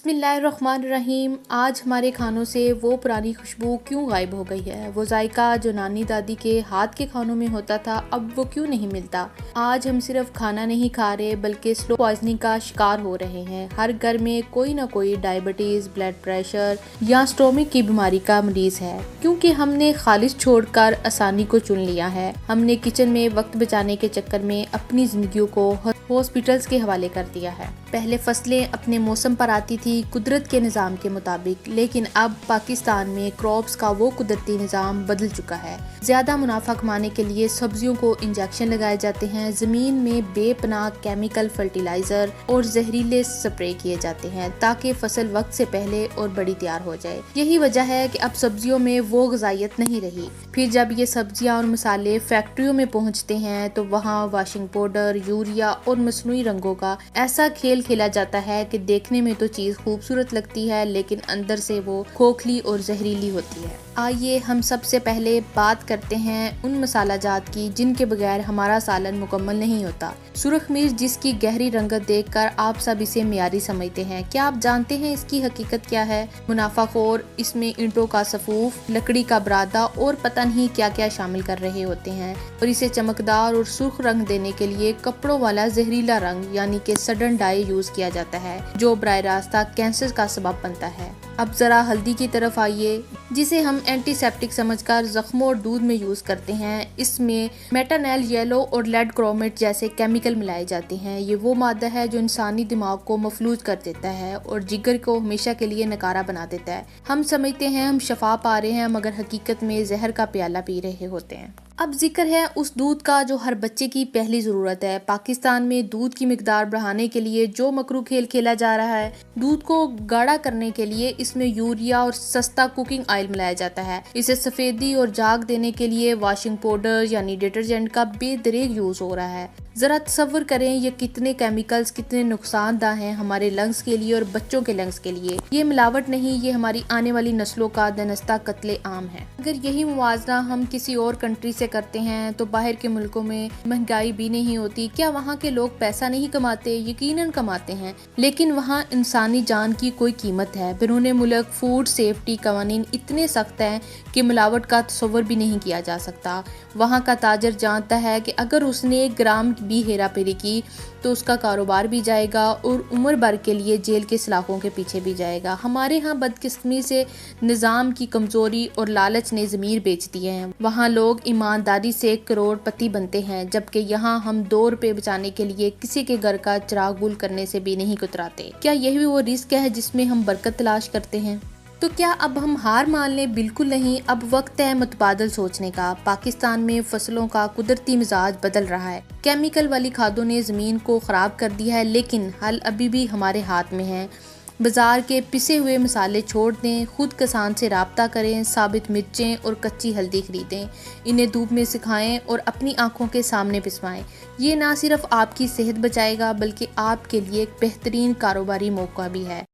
बिस्मिल्लाहिर्रहमानिर्रहीम। आज हमारे खानों से वो पुरानी खुशबू क्यों गायब हो गई है? वो जायका जो नानी दादी के हाथ के खानों में होता था, अब वो क्यों नहीं मिलता? आज हम सिर्फ खाना नहीं खा रहे बल्कि स्लो पॉइजनिंग का शिकार हो रहे हैं। हर घर में कोई ना कोई डायबिटीज, ब्लड प्रेशर या स्टोमिक की बीमारी का मरीज है, क्योंकि हमने खालिश छोड़कर आसानी को चुन लिया है। हमने किचन में वक्त बचाने के चक्कर में अपनी जिंदगियों को हॉस्पिटल्स के हवाले कर दिया है। पहले फसलें अपने मौसम पर आती थी, कुदरत के निज़ाम के मुताबिक, लेकिन अब पाकिस्तान में क्रॉप्स का वो कुदरती निज़ाम बदल चुका है। ज़्यादा मुनाफा कमाने के लिए सब्जियों को इंजेक्शन लगाए जाते हैं, ज़मीन में बेपनाह केमिकल फर्टिलाइज़र और जहरीले स्प्रे किए जाते हैं ताकि फसल वक्त से पहले और बड़ी तैयार हो जाए। यही वजह है कि अब सब्जियों में वो ग़िज़ाइयत नहीं रही। फिर जब ये सब्जियाँ और मसाले फैक्ट्रियों में पहुँचते हैं तो वहाँ वाशिंग पाउडर, यूरिया और मसनूई रंगों का ऐसा खेल खेला जाता है कि देखने में तो चीज़ खूबसूरत लगती है, लेकिन अंदर से वो खोखली और जहरीली होती है। आइए हम सबसे पहले बात करते हैं उन मसाला जात की जिनके बगैर हमारा सालन मुकम्मल नहीं होता। सुर्ख मिर्च, जिसकी गहरी रंगत देखकर आप सब इसे मियारी समझते हैं। क्या आप जानते हैं इसकी हकीकत क्या है? मुनाफाखोर इसमें ईंटों का सफूफ, लकड़ी का बरादा और पता नहीं क्या क्या शामिल कर रहे होते हैं, और इसे चमकदार और सुर्ख रंग देने के लिए कपड़ों वाला जहरीला रंग यानी कि सडन डाई यूज किया जाता है, जो बराह रास्त कैंसर का सबब बनता है। अब जरा हल्दी की तरफ आइए, जिसे हम एंटीसेप्टिक समझकर जख्मों और दूध में यूज करते हैं। इसमें मेटानेल, येलो और लेड क्रोमेट जैसे केमिकल मिलाए जाते हैं। ये वो मादा है जो इंसानी दिमाग को मफलूज कर देता है और जिगर को हमेशा के लिए नकारा बना देता है। हम समझते हैं हम शफा पा रहे हैं, मगर हकीकत में जहर का प्याला पी रहे होते हैं। अब जिक्र है उस दूध का जो हर बच्चे की पहली ज़रूरत है। पाकिस्तान में दूध की मिकदार बढ़ाने के लिए जो मकरू खेल खेला जा रहा है, दूध को गाढ़ा करने के लिए इसमें यूरिया और सस्ता कुकिंग ऑयल मिलाया जाता है। इसे सफ़ेदी और जाग देने के लिए वॉशिंग पाउडर यानी डिटर्जेंट का बेदरेग यूज़ हो रहा है। ज़रा तसव्वुर करें ये कितने केमिकल्स कितने नुकसानदाह हैं हमारे लंग्स के लिए और बच्चों के लंग्स के लिए। ये मिलावट नहीं, ये हमारी आने वाली नस्लों का दनस्ता कत्ले आम है। अगर यही मुवाजना हम किसी और कंट्री से करते हैं तो बाहर के मुल्कों में महंगाई भी नहीं होती। क्या वहाँ के लोग पैसा नहीं कमाते? यकीनन कमाते हैं, लेकिन वहाँ इंसानी जान की कोई कीमत है। बैरून मुल्क फूड सेफ्टी कवानीन इतने सख्त हैं कि मिलावट का तसव्वुर भी नहीं किया जा सकता। वहाँ का ताजर जानता है कि अगर उसने 1 ग्राम भी हेरा फेरी की तो उसका कारोबार भी जाएगा और उम्र भर के लिए जेल के सलाखों के पीछे भी जाएगा। हमारे यहाँ बदकिस्मती से निज़ाम की कमजोरी और लालच ने ज़मीर बेच दी है। वहाँ लोग ईमानदारी से करोड़पति बनते हैं, जबकि यहाँ हम 2 रुपए बचाने के लिए किसी के घर का चिराग गुल करने से भी नहीं कुतराते। क्या यही वो रिस्क है जिसमें हम बरकत तलाश करते हैं? तो क्या अब हम हार मान लें? बिल्कुल नहीं। अब वक्त है मुतबादल सोचने का। पाकिस्तान में फसलों का कुदरती मिजाज बदल रहा है। केमिकल वाली खादों ने ज़मीन को ख़राब कर दिया है, लेकिन हल अभी भी हमारे हाथ में है। बाजार के पिसे हुए मसाले छोड़ दें, खुद किसान से राब्ता करें, साबित मिर्चें और कच्ची हल्दी खरीदें, इन्हें धूप में सुखाएं और अपनी आंखों के सामने पिसवाएं। ये ना सिर्फ आपकी सेहत बचाएगा बल्कि आपके लिए एक बेहतरीन कारोबारी मौका भी है।